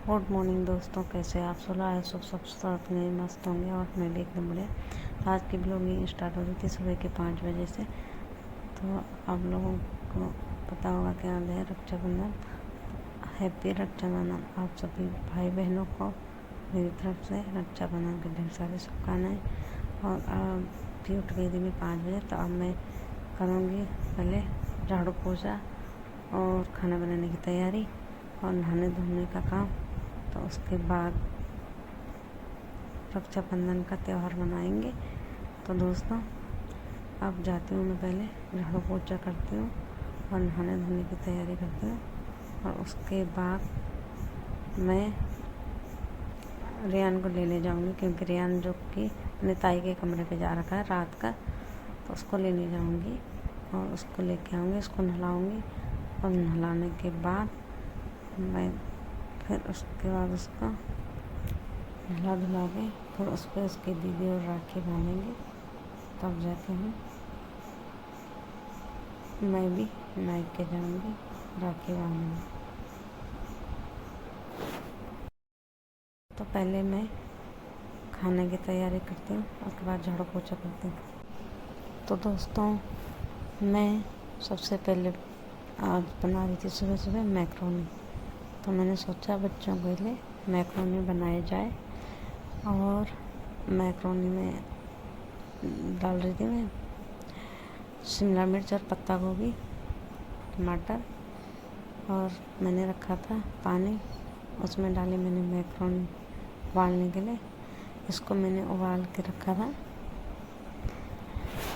Good morning दोस्तों, कैसे आप? सुबह है सब अपने मस्त होंगे और मैं भी एकदम बढ़िया। आज की ब्लॉगिंग स्टार्ट हो रही थी सुबह के 5 बजे से। तो आप लोगों को पता होगा कि आज है रक्षाबंधन। हैप्पी रक्षाबंधन आप सभी भाई बहनों को मेरी तरफ से रक्षाबंधन के ढेर सारी शुभकामनाएँ। और भी उठ गई थी मैं 5 बजे, तो अब मैं करूँगी पहले झाड़ू पोछा और खाना बनाने की तैयारी और नहाने धोने का काम। तो उसके बाद रक्षाबंधन का त्यौहार मनाएंगे। तो दोस्तों अब जाती हूँ, मैं पहले झाड़ू पोछा करती हूँ और नहाने धोने की तैयारी करती हूँ। और उसके बाद मैं रियान को लेने जाऊँगी, क्योंकि रियान जो कि अपने ताई के कमरे पे जा रखा है रात का, तो उसको लेने जाऊँगी और उसको लेके आऊँगी, उसको नहलाऊँगी। और नहलाने के बाद मैं फिर उसके बाद उसको नहला धुला के फिर उस पर उसकी दीदी और राखी बांधेंगे। तब जाके मैं भी मायके जाऊँगी राखी बांधने। तो पहले मैं खाने की तैयारी करती हूँ, उसके बाद झाड़ू पोछा करती हूँ। तो दोस्तों मैं सबसे पहले आज बना रही थी सुबह सुबह मैक्रोनी। तो मैंने सोचा बच्चों के लिए मैक्रोनी बनाई जाए, और मैक्रोनी में डाल रही थी मैं शिमला मिर्च और पत्ता गोभी, टमाटर, और मैंने रखा था पानी, उसमें डाली मैंने मैक्रोनी उबालने के लिए। इसको मैंने उबाल के रखा था,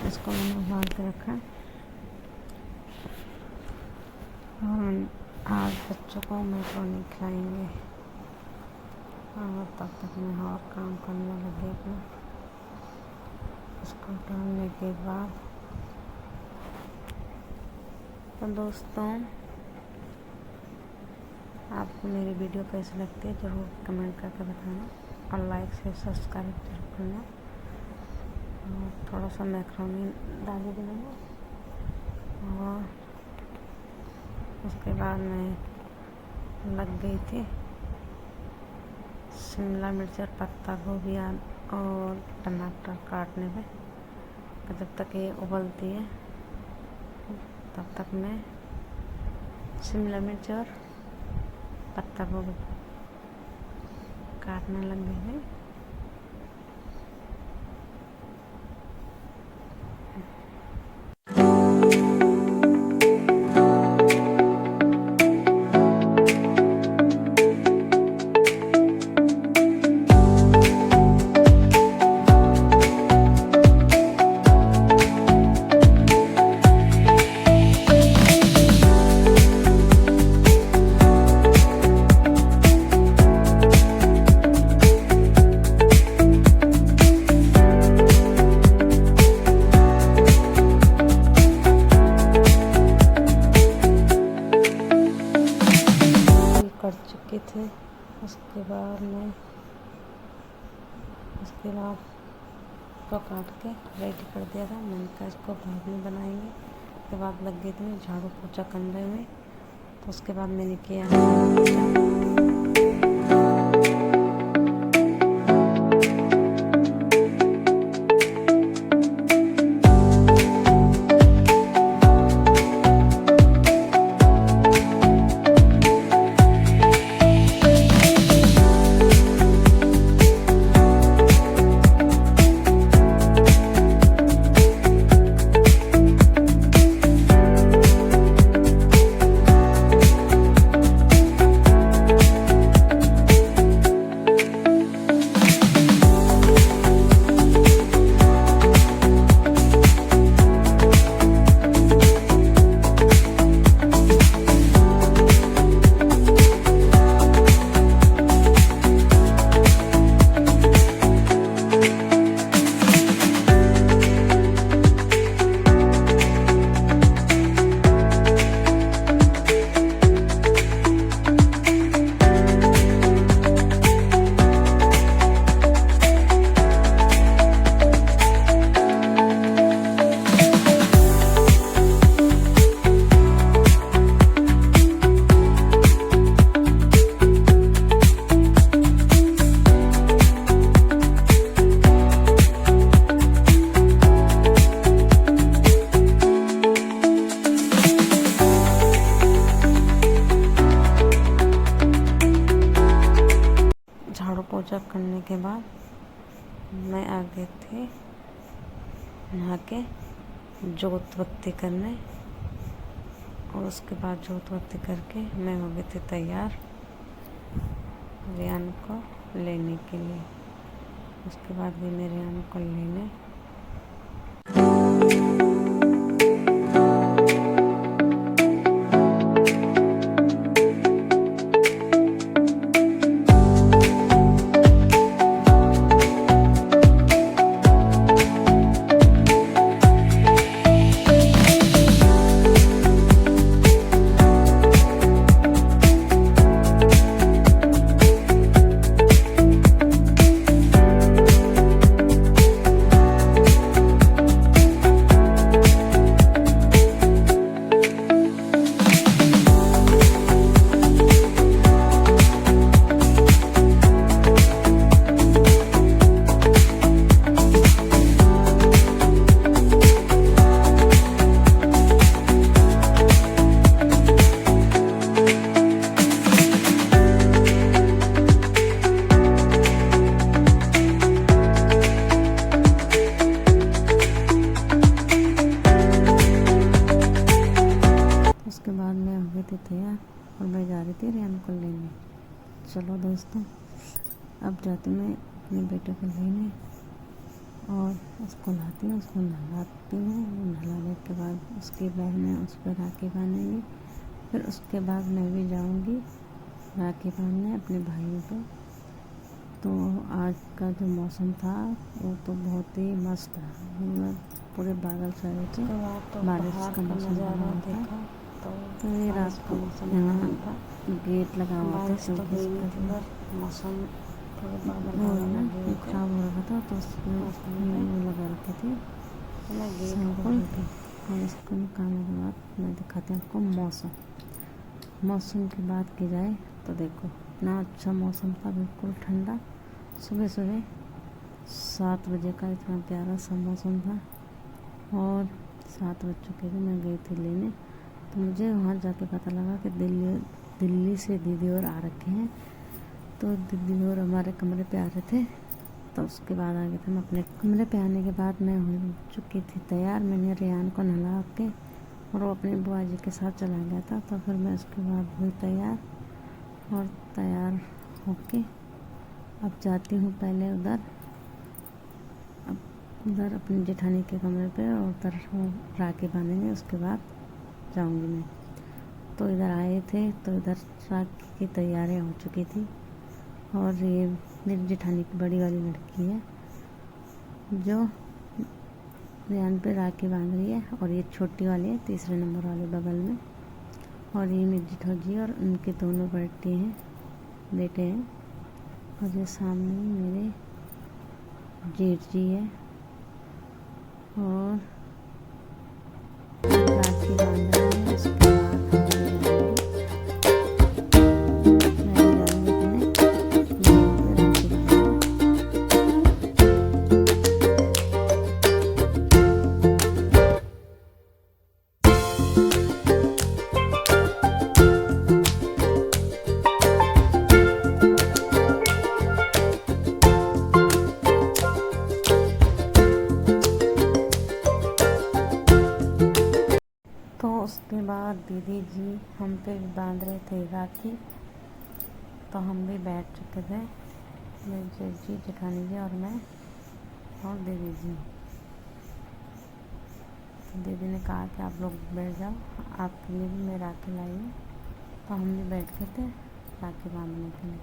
इसको मैंने उबाल के रखा। और आज बच्चों को मैक्रोनी खिलाएंगे, और तब तक मैं और काम करने लगी अपना। इसको डालने के बाद तो दोस्तों आपको मेरी वीडियो कैसी लगती है ज़रूर कमेंट करके बताना, और लाइक से सब्सक्राइब जरूर करना। और थोड़ा सा मैक्रोनी डाली थी मैंने, और उसके बाद मैं लग गई थी शिमला मिर्च और पत्ता गोभी और टमाटर काटने पे। जब तक ये उबलती है तब तक मैं शिमला मिर्च और पत्ता गोभी काटने लग गई है। कर चुके थे। उसके बाद इसको काट के रेडी कर दिया था। मैंने कहा इसको बाद में बनाएंगे। उसके बाद लग गई थी झाड़ू पोछा करने में। तो उसके बाद मैंने किया पूजा करने के बाद मैं आ गई थी नहा के जोत बत्ती करने, और उसके बाद जोत बत्ती करके मैं हो गई थी तैयार रियान को लेने के लिए। उसके बाद भी मैं रियान को लेने तैयार और मैं जा रही थी रियान को लेने। चलो दोस्तों, अब जाती मैं अपने बेटे को लेने और उसको नहाती हूँ, उसको नहलाती हूँ। नहलाने के बाद उसकी बहनें उस पर राखी बांधेंगी। फिर उसके बाद मैं भी जाऊँगी राखी बांधने अपने भाइयों को। तो आज का जो मौसम था वो तो बहुत ही मस्त था, मतलब पूरे बादल छाए थे, बारिश का मौसम बना था। तो ये रात को यहाँ गेट लगा हुआ था, मौसम खराब हो रहा था, तो उसमें वो लगा रखे थे और इसको निकालने के बाद मैं दिखाती हूँ आपको मौसम की बात की जाए तो देखो इतना अच्छा मौसम था, बिल्कुल ठंडा। सुबह 7 बजे का इतना प्यारा सा मौसम था और 7 बज चुके थे। मैं गई थी लेने, तो मुझे वहाँ जाके पता लगा कि दिल्ली से दीदी और आ रखे हैं। तो दीदी और हमारे कमरे पे आ रहे थे, तो उसके बाद आ गए थे। हम अपने कमरे पे आने के बाद मैं हो चुकी थी तैयार। मैंने रियान को नहला के और वो अपनी बुआ जी के साथ चला गया था। तो फिर मैं उसके बाद हुई तैयार और तैयार होके अब जाती हूँ पहले उधर अपनी जेठानी के कमरे पे, और उधर राखी बांधेंगे, उसके बाद जाऊंगी मैं। तो इधर आए थे तो इधर राखी की तैयारियां हो चुकी थी। और ये मेरी जेठानी की बड़ी वाली लड़की है जो रियान पे राखी बांध रही है, और ये छोटी वाली है 3रे नंबर वाले बगल में। और ये मेरी जेठोजी और उनके दोनों बेटे हैं। और ये सामने मेरे जेठ जी है और राखी बांध रही है। उसके बाद उसके बाद दीदी जी हम पे बांध रहे थे राखी, तो हम भी बैठ चुके थे, मेरे जेठ जी, जेठानी जी और मैं और दीदी जी। तो दीदी ने कहा कि आप लोग बैठ जाओ, आपके लिए भी मैं राखी लाई हूँ। तो हम भी बैठ गए थे राखी बांधने के लिए।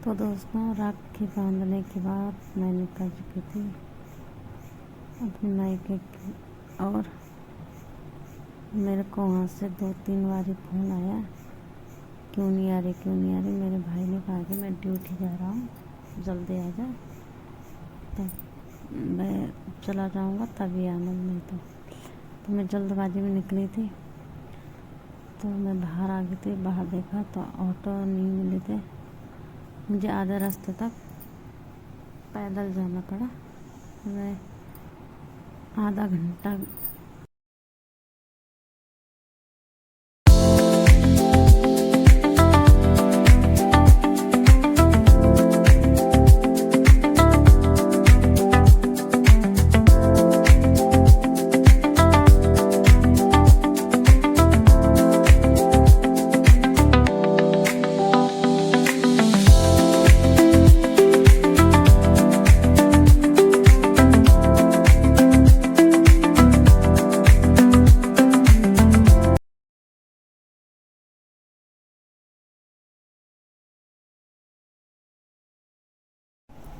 तो दोस्तों, राखी बांधने के बाद मैं निकल चुकी थी अपने मायके की, और मेरे को वहाँ से 2-3 बार फ़ोन आया, क्यों नहीं आ रही, क्यों नहीं आ रही। मेरे भाई ने कहा कि मैं ड्यूटी जा रहा हूँ, जल्दी आ जा, तब मैं चला जाऊँगा तभी आना। नहीं तो मैं जल्दबाजी में निकली थी, तो मैं बाहर आ गई थी। बाहर देखा तो ऑटो नहीं मिले थे, मुझे आधे रास्ते तक पैदल जाना पड़ा। मैं आधा घंटा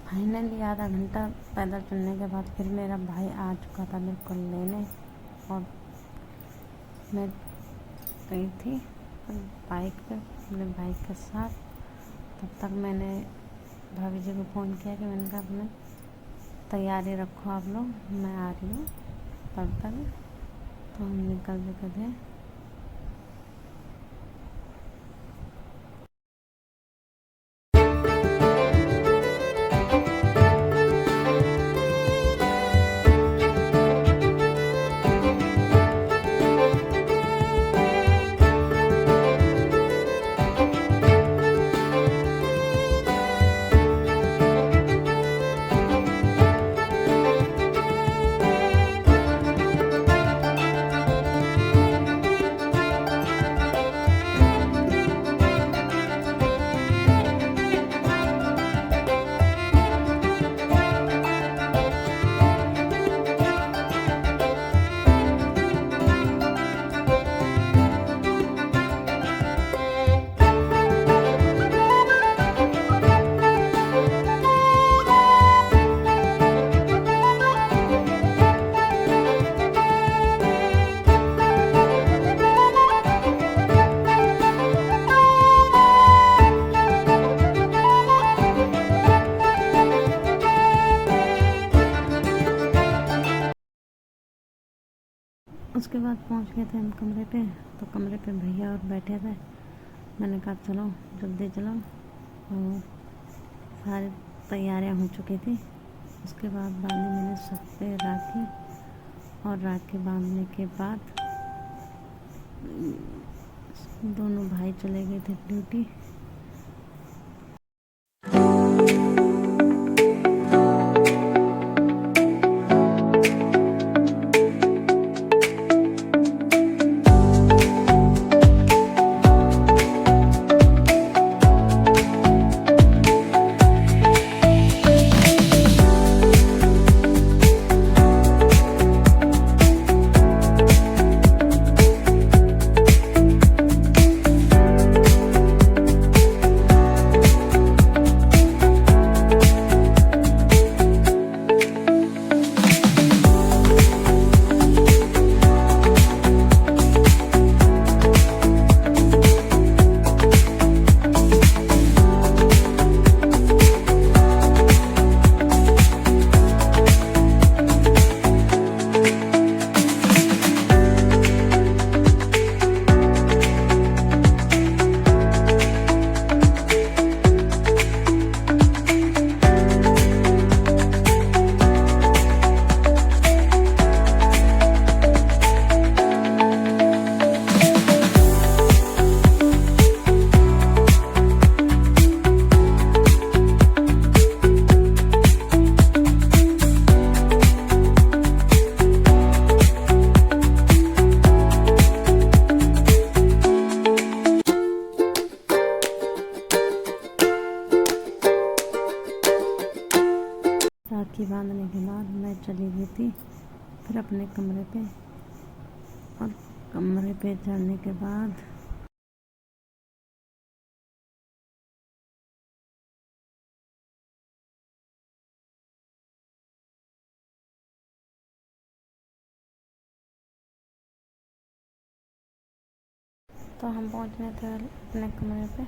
फाइनली आधा घंटा पैदल चलने के बाद फिर मेरा भाई आ चुका था मेरे को लेने, और मैं गई थी बाइक पे अपने बाइक के साथ। तब तक मैंने भाभी जी को फ़ोन किया कि मैंने कहा अपने तैयारी रखो आप लोग, मैं आ रही हूँ तब तक। तो हम निकल चुके थे। उसके बाद पहुंच गए थे हम कमरे पे। तो कमरे पे भैया और बैठे थे। मैंने कहा चलो जल्दी चलो, और सारी तैयारियां हो चुकी थी। उसके बाद बांधी मैंने सब पे राखी, और राखी बांधने के बाद दोनों भाई चले गए थे ड्यूटी। राखी बांधने के बाद मैं चली गई थी फिर अपने कमरे पे, और कमरे पे चढ़ने के बाद तो हम पहुंचने थे अपने कमरे पे,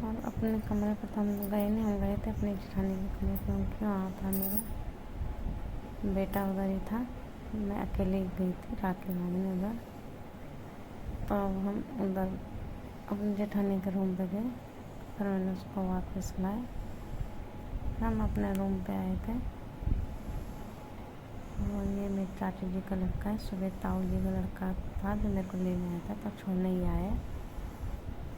और अपने कमरे पर तो हम गए नहीं, हम गए थे अपनी जेठानी के कमरे पे, क्योंकि वहाँ था मेरा बेटा, उधर ही था। मैं अकेले गई थी राखी बांधने उधर। तो हम उधर अपनी जेठानी के रूम पे गए, फिर मैंने उसको वापस लाए। हम अपने रूम पे आए थे, और ये मेरी चाची जी का लड़का है। सुबह ताऊ जी का लड़का था जो मेरे को लेने आया था, तो छोड़ने ही आया।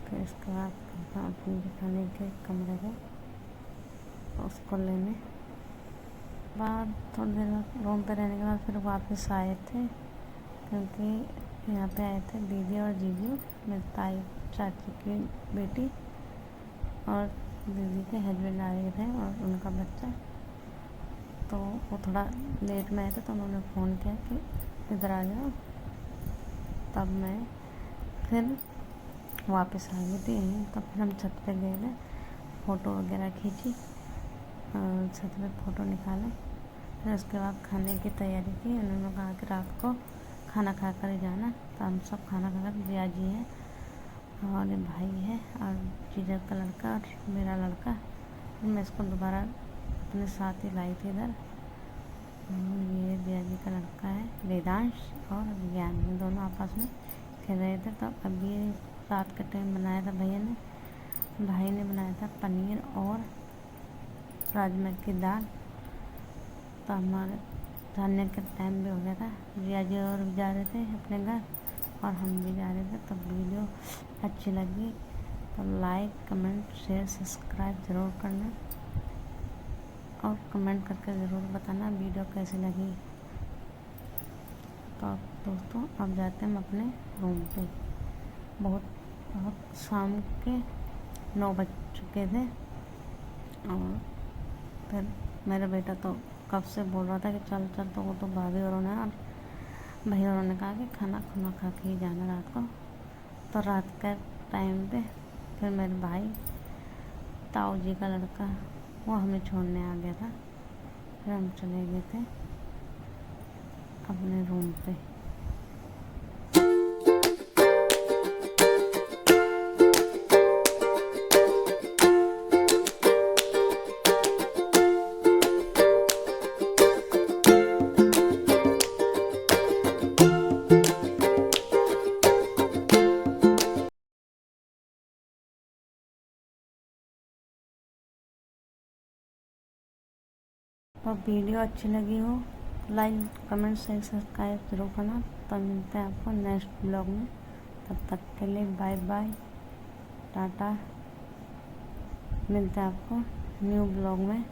फिर इसके बाद हम अपनी जेठानी के कमरे गए उसको लेने। बाद थोड़ी देर रूम पे रहने के बाद फिर वापस आए थे, क्योंकि यहाँ पे आए थे दीदी और जीजू, मेरी ताई चाची की बेटी और दीदी के हस्बैंड आए थे और उनका बच्चा। तो वो थोड़ा लेट में आए थे, तो उन्होंने फ़ोन किया कि इधर आ जाओ। तब मैं फिर वापस आ गई थी यहीं। तब फिर हम छत पे गए थे, फ़ोटो वगैरह खींची और छत पे फ़ोटो निकाले। फिर उसके बाद खाने की तैयारी की। उन्होंने कहा कि रात को खाना खा कर ही जाना। तो हम सब खाना खाकर, जिया जी है और भाई है और जीजा का लड़का और मेरा लड़का, फिर मैं इसको दोबारा अपने साथ ही लाई थी इधर। ये जिया जी का लड़का है वेदांश और ज्ञान, दोनों आपस में खेल रहे थे। तब अभी रात के टाइम बनाया था भाई ने बनाया था पनीर और राजमा की दाल। तो हमारे जाने का टाइम भी हो गया था। जिया जी और जा रहे थे अपने घर और हम भी जा रहे थे। तो वीडियो अच्छी लगी तो लाइक, कमेंट, शेयर, सब्सक्राइब ज़रूर करना, और कमेंट करके ज़रूर बताना वीडियो कैसी लगी। तो दोस्तों अब जाते हैं हम अपने रूम पे। बहुत शाम के 9 बज चुके थे, और फिर मेरा बेटा तो कब से बोल रहा था कि चल चल, तो वो तो भाभी और और भाई और ने कहा कि खाना खा के ही जाना रात को। तो रात के टाइम पे फिर मेरे भाई ताऊ जी का लड़का वो हमें छोड़ने आ गया था। फिर हम चले गए थे अपने रूम पे। और वीडियो अच्छी लगी हो लाइक, कमेंट, शेयर, सब्सक्राइब जरूर करना। तब मिलते हैं आपको नेक्स्ट ब्लॉग में। तब तक के लिए बाय बाय, टाटा। मिलते हैं आपको न्यू ब्लॉग में।